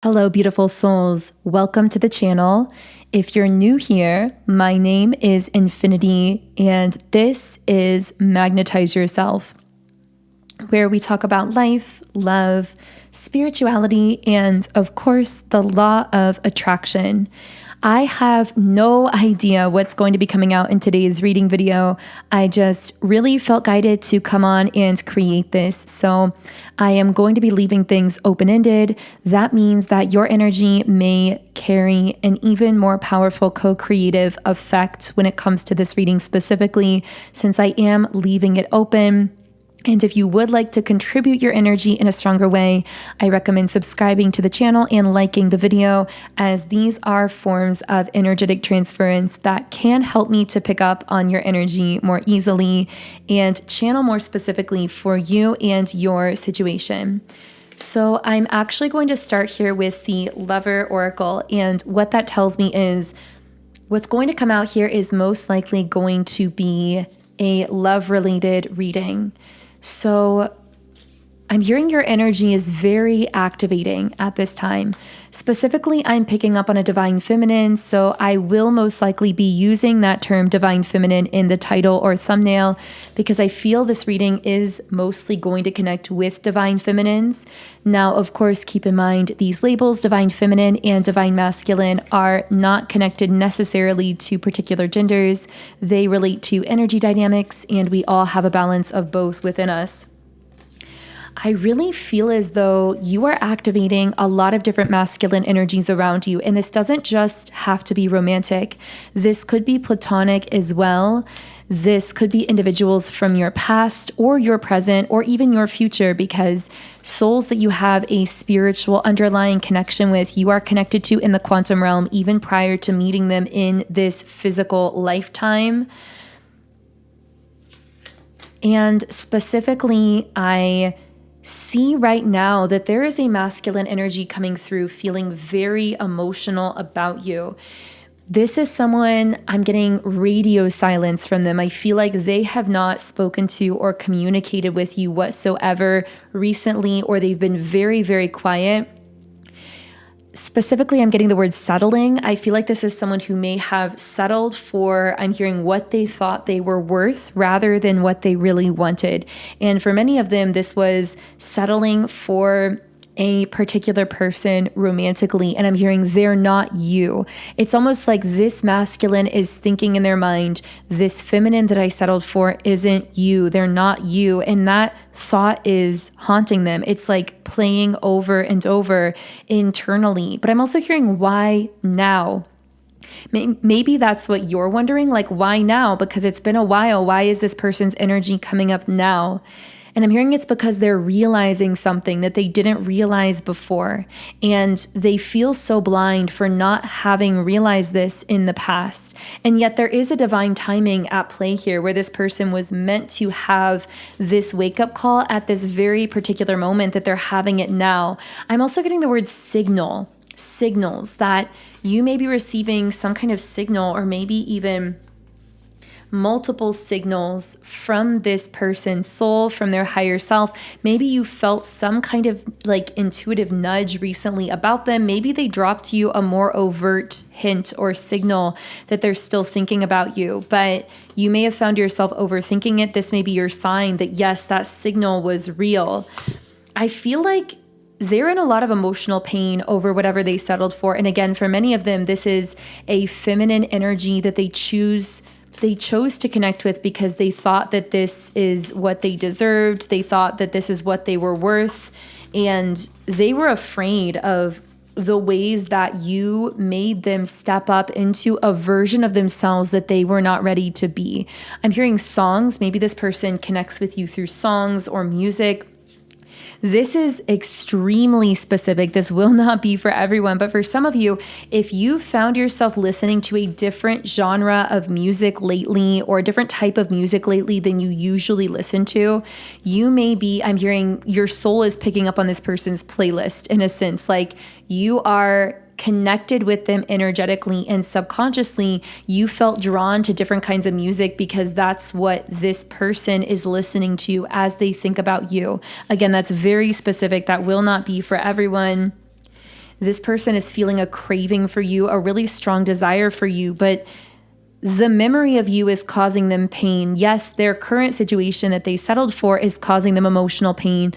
Hello, beautiful souls. Welcome to the channel. If you're new here, my name is Infinity, and this is Magnetize Yourself, where we talk about life, love, spirituality, and of course, the law of attraction. I have no idea what's going to be coming out in today's reading video. I just really felt guided to come on and create this. So I am going to be leaving things open-ended. That means that your energy may carry an even more powerful co-creative effect when it comes to this reading specifically, since I am leaving it open. And if you would like to contribute your energy in a stronger way, I recommend subscribing to the channel and liking the video, as these are forms of energetic transference that can help me to pick up on your energy more easily and channel more specifically for you and your situation. So I'm actually going to start here with the Lover Oracle, and what that tells me is what's going to come out here is most likely going to be a love-related reading. So I'm hearing your energy is very activating at this time. Specifically, I'm picking up on a divine feminine, so I will most likely be using that term divine feminine in the title or thumbnail because I feel this reading is mostly going to connect with divine feminines. Now, of course, keep in mind these labels, divine feminine and divine masculine, are not connected necessarily to particular genders. They relate to energy dynamics, and we all have a balance of both within us. I really feel as though you are activating a lot of different masculine energies around you. And this doesn't just have to be romantic. This could be platonic as well. This could be individuals from your past or your present or even your future, because souls that you have a spiritual underlying connection with, you are connected to in the quantum realm even prior to meeting them in this physical lifetime. And specifically, I see right now that there is a masculine energy coming through, feeling very emotional about you. This is someone, I'm getting radio silence from them. I feel like they have not spoken to or communicated with you whatsoever recently, or they've been very, very quiet. Specifically, I'm getting the word settling. I feel like this is someone who may have settled for, I'm hearing, what they thought they were worth rather than what they really wanted. And for many of them, this was settling for a particular person romantically, and I'm hearing they're not you. It's almost like this masculine is thinking in their mind, this feminine that I settled for isn't you, they're not you, and that thought is haunting them. It's like playing over and over internally. But I'm also hearing, why now? Maybe that's what you're wondering, like, why now? Because it's been a while. Why is this person's energy coming up now? And I'm hearing it's because they're realizing something that they didn't realize before. And they feel so blind for not having realized this in the past. And yet there is a divine timing at play here, where this person was meant to have this wake-up call at this very particular moment that they're having it now. I'm also getting the word signals, that you may be receiving some kind of signal, or maybe even multiple signals from this person's soul, from their higher self. Maybe you felt some kind of like intuitive nudge recently about them. Maybe they dropped you a more overt hint or signal that they're still thinking about you, but you may have found yourself overthinking it. This may be your sign that, yes, that signal was real. I feel like they're in a lot of emotional pain over whatever they settled for. And again, for many of them, this is a feminine energy that they chose to connect with because they thought that this is what they deserved. They thought that this is what they were worth. And they were afraid of the ways that you made them step up into a version of themselves that they were not ready to be. I'm hearing songs. Maybe this person connects with you through songs or music. This is extremely specific. This will not be for everyone, but for some of you, if you found yourself listening to a different genre of music lately, or a different type of music lately than you usually listen to, you may be, I'm hearing your soul is picking up on this person's playlist in a sense, like you are connected with them energetically, and subconsciously you felt drawn to different kinds of music because that's what this person is listening to as they think about you. Again, that's very specific. That will not be for everyone. This person is feeling a craving for you, a really strong desire for you, but the memory of you is causing them pain. Yes, their current situation that they settled for is causing them emotional pain,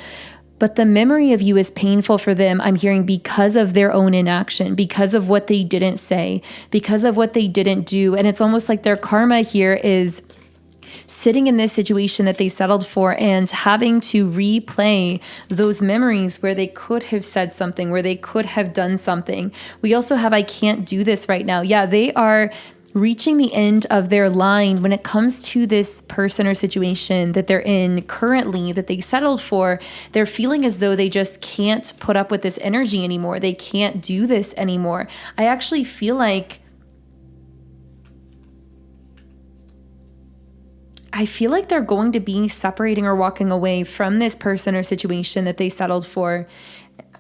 but the memory of you is painful for them, I'm hearing, because of their own inaction, because of what they didn't say, because of what they didn't do. And it's almost like their karma here is sitting in this situation that they settled for and having to replay those memories where they could have said something, where they could have done something. We also have, I can't do this right now. Yeah, they are reaching the end of their line when it comes to this person or situation that they're in currently, that they settled for. They're feeling as though they just can't put up with this energy anymore. They can't do this anymore. I actually feel like they're going to be separating or walking away from this person or situation that they settled for.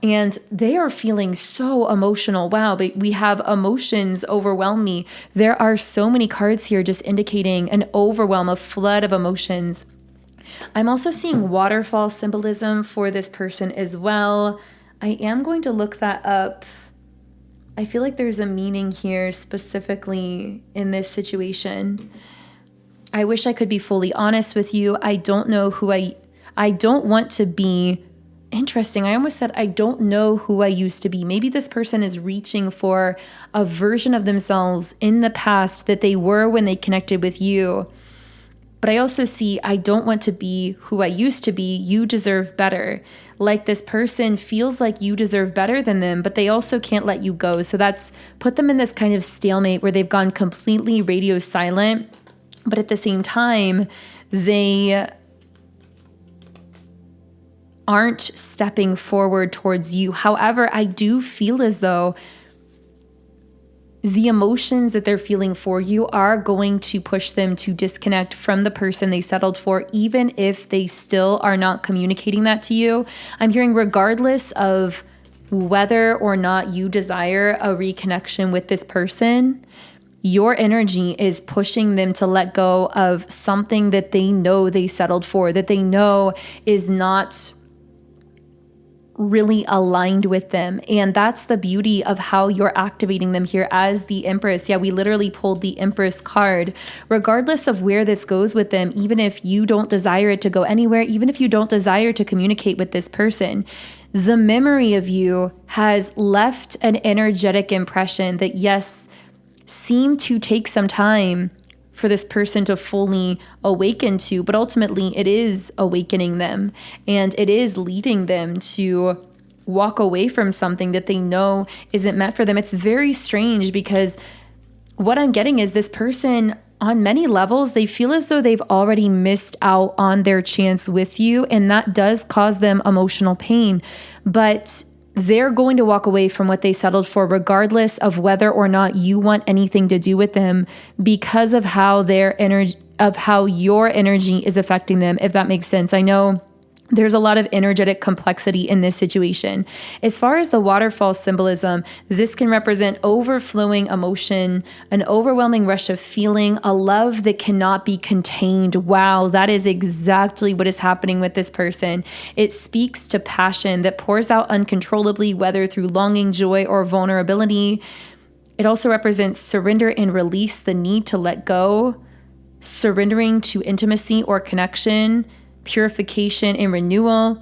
And they are feeling so emotional. Wow, but we have emotions overwhelm me. There are so many cards here just indicating an overwhelm, a flood of emotions. I'm also seeing waterfall symbolism for this person as well. I am going to look that up. I feel like there's a meaning here specifically in this situation. I wish I could be fully honest with you. I don't know who I don't want to be. Interesting. I almost said, I don't know who I used to be. Maybe this person is reaching for a version of themselves in the past that they were when they connected with you. But I also see, I don't want to be who I used to be. You deserve better. Like this person feels like you deserve better than them, but they also can't let you go. So that's put them in this kind of stalemate where they've gone completely radio silent. But at the same time, they aren't stepping forward towards you. However, I do feel as though the emotions that they're feeling for you are going to push them to disconnect from the person they settled for, even if they still are not communicating that to you. I'm hearing regardless of whether or not you desire a reconnection with this person, your energy is pushing them to let go of something that they know they settled for, that they know is not really aligned with them. And that's the beauty of how you're activating them here as the Empress. Yeah, we literally pulled the Empress card. Regardless of where this goes with them, even if you don't desire it to go anywhere, even if you don't desire to communicate with this person, the memory of you has left an energetic impression that, yes, seemed to take some time for this person to fully awaken to, but ultimately it is awakening them and it is leading them to walk away from something that they know isn't meant for them. It's very strange because what I'm getting is this person, on many levels, they feel as though they've already missed out on their chance with you, and that does cause them emotional pain. But they're going to walk away from what they settled for, regardless of whether or not you want anything to do with them, because of how their energy, of how your energy is affecting them, if that makes sense. I know there's a lot of energetic complexity in this situation. As far as the waterfall symbolism, this can represent overflowing emotion, an overwhelming rush of feeling, a love that cannot be contained. Wow, that is exactly what is happening with this person. It speaks to passion that pours out uncontrollably, whether through longing, joy, or vulnerability. It also represents surrender and release, the need to let go, surrendering to intimacy or connection, purification and renewal,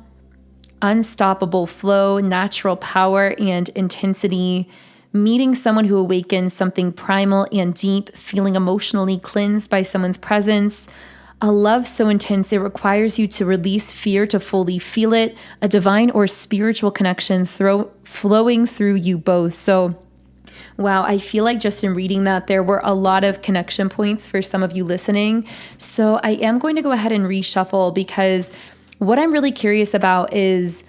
unstoppable flow, natural power and intensity, meeting someone who awakens something primal and deep, feeling emotionally cleansed by someone's presence, a love so intense it requires you to release fear to fully feel it, a divine or spiritual connection flowing through you both. So wow, I feel like just in reading that, there were a lot of connection points for some of you listening. So I am going to go ahead and reshuffle, because what I'm really curious about is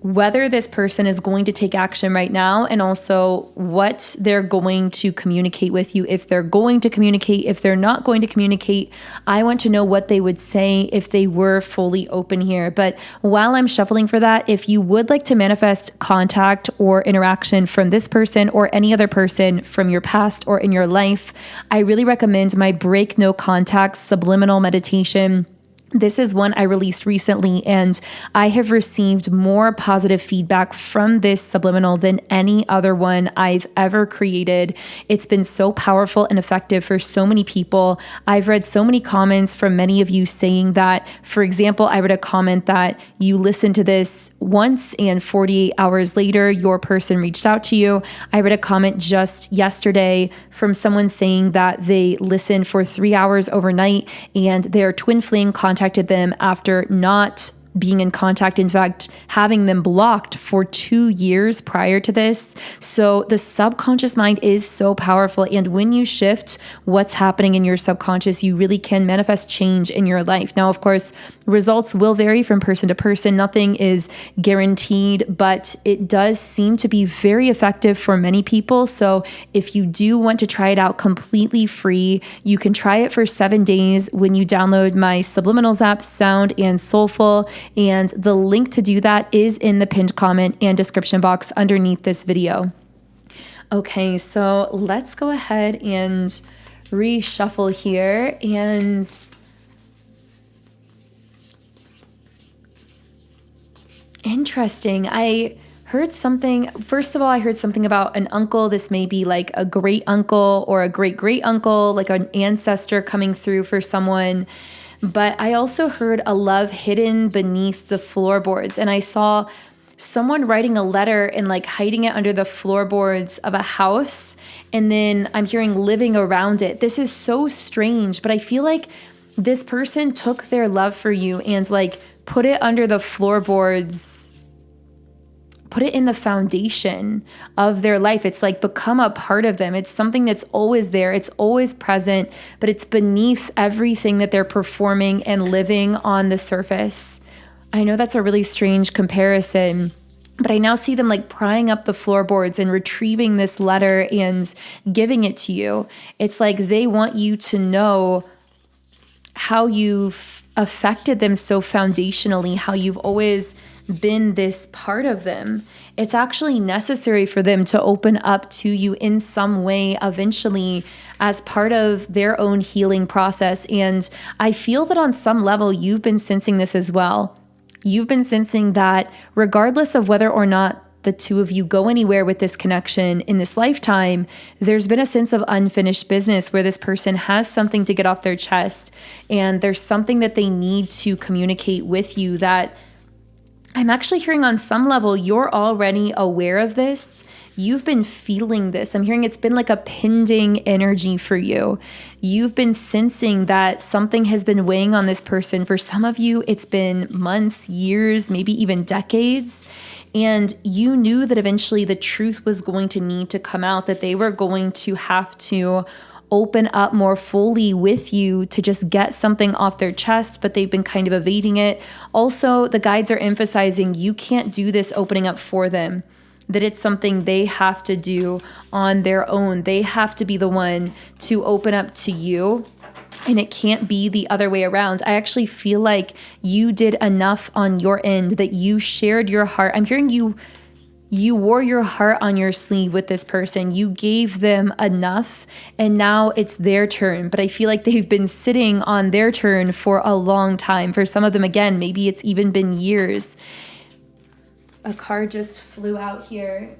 whether this person is going to take action right now, and also what they're going to communicate with you. If they're going to communicate, if they're not going to communicate, I want to know what they would say if they were fully open here. But while I'm shuffling for that, if you would like to manifest contact or interaction from this person or any other person from your past or in your life, I really recommend my Break No Contact Subliminal meditation. This is one I released recently, and I have received more positive feedback from this subliminal than any other one I've ever created. It's been so powerful and effective for so many people. I've read so many comments from many of you saying that, for example, I read a comment that you listened to this once and 48 hours later, your person reached out to you. I read a comment just yesterday from someone saying that they listened for 3 hours overnight and their twin flame contacted them after not being in contact, in fact, having them blocked for 2 years prior to this. So the subconscious mind is so powerful. And when you shift what's happening in your subconscious, you really can manifest change in your life. Now, of course, results will vary from person to person. Nothing is guaranteed, but it does seem to be very effective for many people. So if you do want to try it out completely free, you can try it for 7 days when you download my Subliminals app, Sound and Soulful. And the link to do that is in the pinned comment and description box underneath this video. Okay, so let's go ahead and reshuffle here. And interesting. I heard something. First of all, I heard something about an uncle. This may be like a great uncle or a great great uncle, like an ancestor coming through for someone. But I also heard a love hidden beneath the floorboards. And I saw someone writing a letter and like hiding it under the floorboards of a house. And then I'm hearing living around it. This is so strange, but I feel like this person took their love for you and like put it under the floorboards, put it in the foundation of their life. It's like become a part of them. It's something that's always there. It's always present, but it's beneath everything that they're performing and living on the surface. I know that's a really strange comparison, but I now see them like prying up the floorboards and retrieving this letter and giving it to you. It's like they want you to know how you've affected them so foundationally, how you've always been this part of them. It's actually necessary for them to open up to you in some way eventually as part of their own healing process. And I feel that on some level, you've been sensing this as well. You've been sensing that regardless of whether or not the two of you go anywhere with this connection in this lifetime, there's been a sense of unfinished business where this person has something to get off their chest and there's something that they need to communicate with you that I'm actually hearing on some level, you're already aware of this. You've been feeling this. I'm hearing it's been like a pending energy for you. You've been sensing that something has been weighing on this person. For some of you, it's been months, years, maybe even decades. And you knew that eventually the truth was going to need to come out, that they were going to have to open up more fully with you to just get something off their chest, but they've been kind of evading it. Also, the guides are emphasizing you can't do this opening up for them, that it's something they have to do on their own. They have to be the one to open up to you, and it can't be the other way around. I actually feel like you did enough on your end, that you shared your heart. I'm hearing you wore your heart on your sleeve with this person. You gave them enough and now it's their turn. But I feel like they've been sitting on their turn for a long time. For some of them, again, maybe it's even been years. A card just flew out here.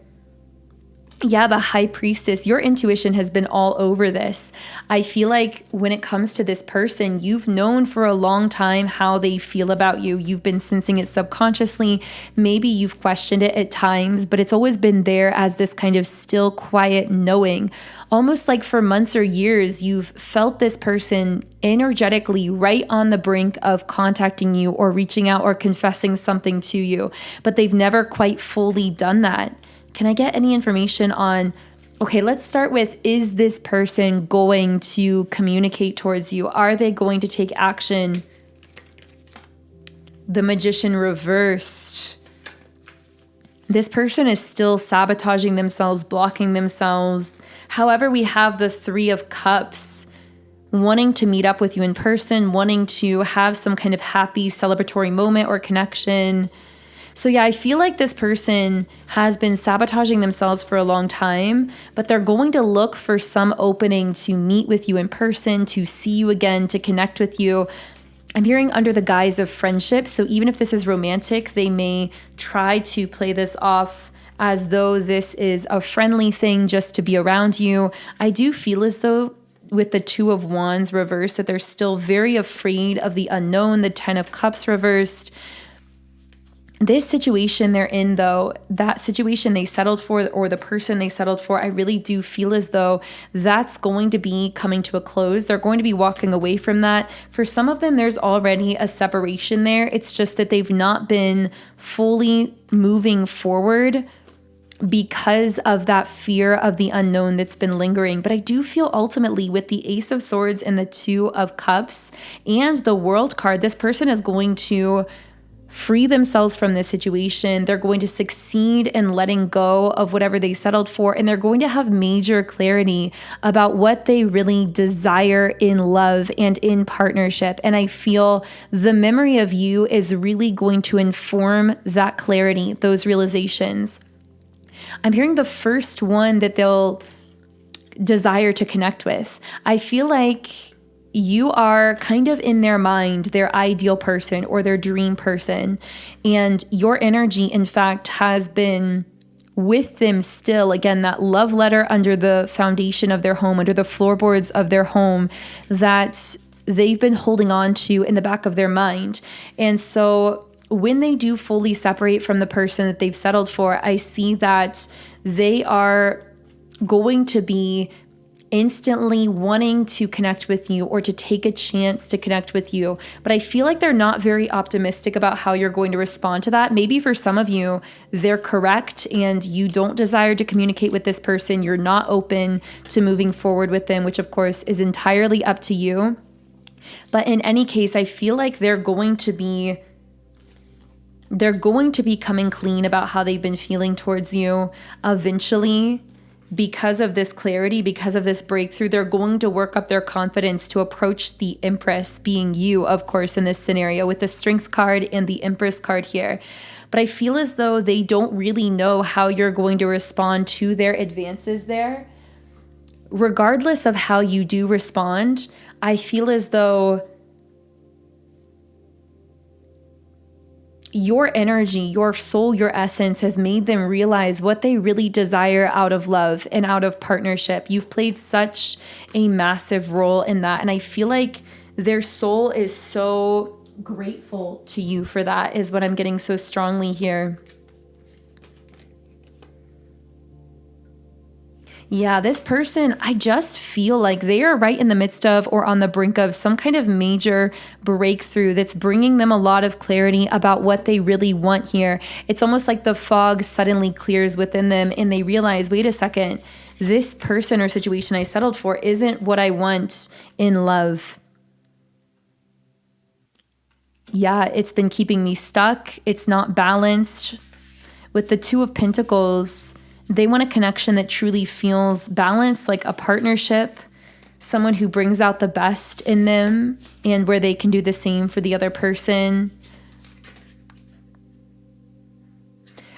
Yeah, the High Priestess, your intuition has been all over this. I feel like when it comes to this person, you've known for a long time how they feel about you. You've been sensing it subconsciously. Maybe you've questioned it at times, but it's always been there as this kind of still, quiet knowing. Almost like for months or years, you've felt this person energetically right on the brink of contacting you or reaching out or confessing something to you, but they've never quite fully done that. Can I get any information on, okay, let's start with, is this person going to communicate towards you? Are they going to take action? The Magician reversed. This person is still sabotaging themselves, blocking themselves. However, we have the Three of Cups, wanting to meet up with you in person, wanting to have some kind of happy celebratory moment or connection. So yeah, I feel like this person has been sabotaging themselves for a long time, but they're going to look for some opening to meet with you in person, to see you again, to connect with you. I'm hearing under the guise of friendship. So even if this is romantic, they may try to play this off as though this is a friendly thing just to be around you. I do feel as though with the Two of Wands reversed that they're still very afraid of the unknown, the Ten of Cups reversed. This situation they're in, though, that situation they settled for, or the person they settled for, I really do feel as though that's going to be coming to a close. They're going to be walking away from that. For some of them, there's already a separation there. It's just that they've not been fully moving forward because of that fear of the unknown that's been lingering. But I do feel ultimately with the Ace of Swords and the Two of Cups and the World card, this person is going to free themselves from this situation. They're going to succeed in letting go of whatever they settled for, and they're going to have major clarity about what they really desire in love and in partnership. And I feel the memory of you is really going to inform that clarity, those realizations. I'm hearing the first one that they'll desire to connect with. I feel like you are kind of in their mind, their ideal person or their dream person. And your energy, in fact, has been with them still. Again, that love letter under the foundation of their home, under the floorboards of their home that they've been holding on to in the back of their mind. And so when they do fully separate from the person that they've settled for, I see that they are going to be instantly wanting to connect with you or to take a chance to connect with you. But I feel like they're not very optimistic about how you're going to respond to that. Maybe for some of you, they're correct and you don't desire to communicate with this person. You're not open to moving forward with them, which of course is entirely up to you. But in any case, I feel like they're going to be coming clean about how they've been feeling towards you eventually. Because of this clarity, because of this breakthrough, they're going to work up their confidence to approach the Empress, being you, of course, in this scenario with the Strength card and the Empress card here. But I feel as though they don't really know how you're going to respond to their advances there. Regardless of how you do respond, I feel as though your energy, your soul, your essence has made them realize what they really desire out of love and out of partnership. You've played such a massive role in that. And I feel like their soul is so grateful to you for that, is what I'm getting so strongly here. Yeah, this person, I just feel like they are right in the midst of or on the brink of some kind of major breakthrough that's bringing them a lot of clarity about what they really want here. It's almost like the fog suddenly clears within them and they realize, wait a second, this person or situation I settled for isn't what I want in love. Yeah, it's been keeping me stuck. It's not balanced. With the Two of Pentacles, they want a connection that truly feels balanced, like a partnership, someone who brings out the best in them and where they can do the same for the other person.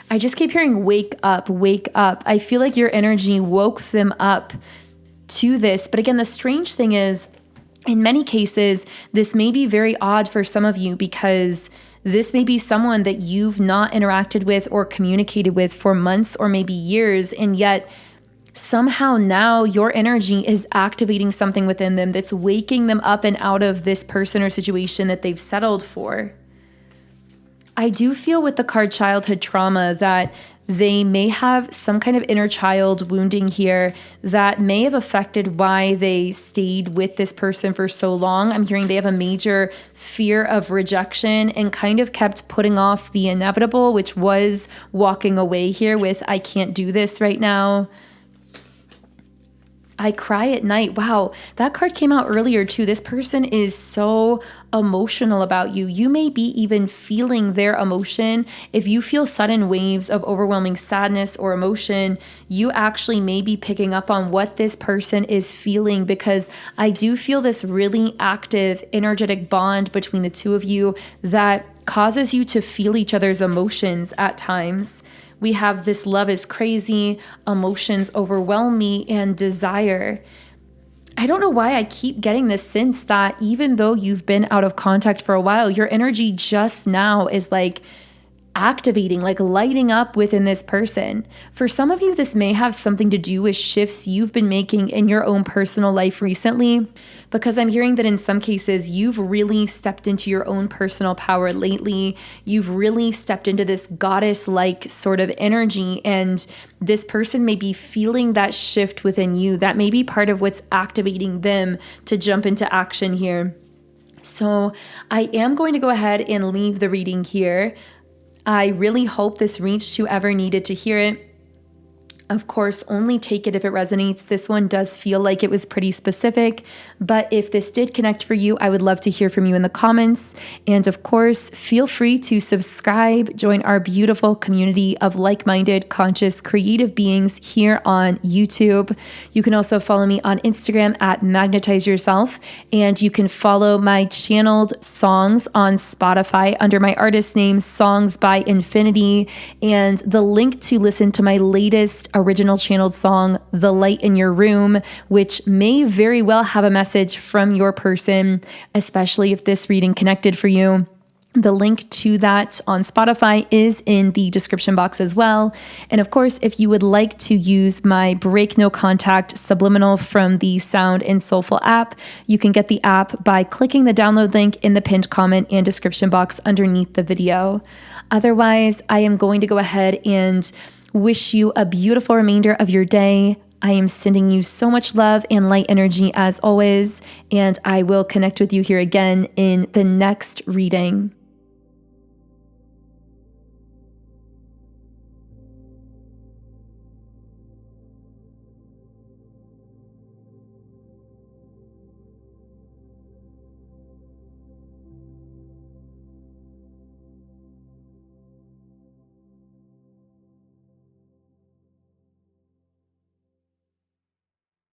I just keep hearing wake up, wake up. I feel like your energy woke them up to this. But again, the strange thing is, in many cases, this may be very odd for some of you because this may be someone that you've not interacted with or communicated with for months or maybe years, and yet somehow now your energy is activating something within them that's waking them up and out of this person or situation that they've settled for. I do feel with the card childhood trauma that they may have some kind of inner child wounding here that may have affected why they stayed with this person for so long. I'm hearing they have a major fear of rejection and kind of kept putting off the inevitable, which was walking away here with, I can't do this right now. I cry at night. Wow, that card came out earlier too. This person is so emotional about you. You may be even feeling their emotion. If you feel sudden waves of overwhelming sadness or emotion, you actually may be picking up on what this person is feeling, because I do feel this really active, energetic bond between the two of you that causes you to feel each other's emotions at times. We have this love is crazy, emotions overwhelm me, and desire. I don't know why I keep getting this sense that even though you've been out of contact for a while, your energy just now is like activating, like lighting up within this person. For some of you, this may have something to do with shifts you've been making in your own personal life recently, because I'm hearing that in some cases, you've really stepped into your own personal power lately. You've really stepped into this goddess-like sort of energy, and this person may be feeling that shift within you. That may be part of what's activating them to jump into action here. So I am going to go ahead and leave the reading here. I really hope this reached whoever needed to hear it. Of course, only take it if it resonates. This one does feel like it was pretty specific, but if this did connect for you, I would love to hear from you in the comments. And of course, feel free to subscribe, join our beautiful community of like-minded, conscious, creative beings here on YouTube. You can also follow me on Instagram at Magnetize Yourself, and you can follow my channeled songs on Spotify under my artist name, Songs by Infinity, and the link to listen to my latest original channeled song, The Light in Your Room, which may very well have a message from your person, especially if this reading connected for you. The link to that on Spotify is in the description box as well. And of course, if you would like to use my Break No Contact Subliminal from the Sound and Soulful app, you can get the app by clicking the download link in the pinned comment and description box underneath the video. Otherwise, I am going to go ahead and wish you a beautiful remainder of your day. I am sending you so much love and light energy as always, and I will connect with you here again in the next reading.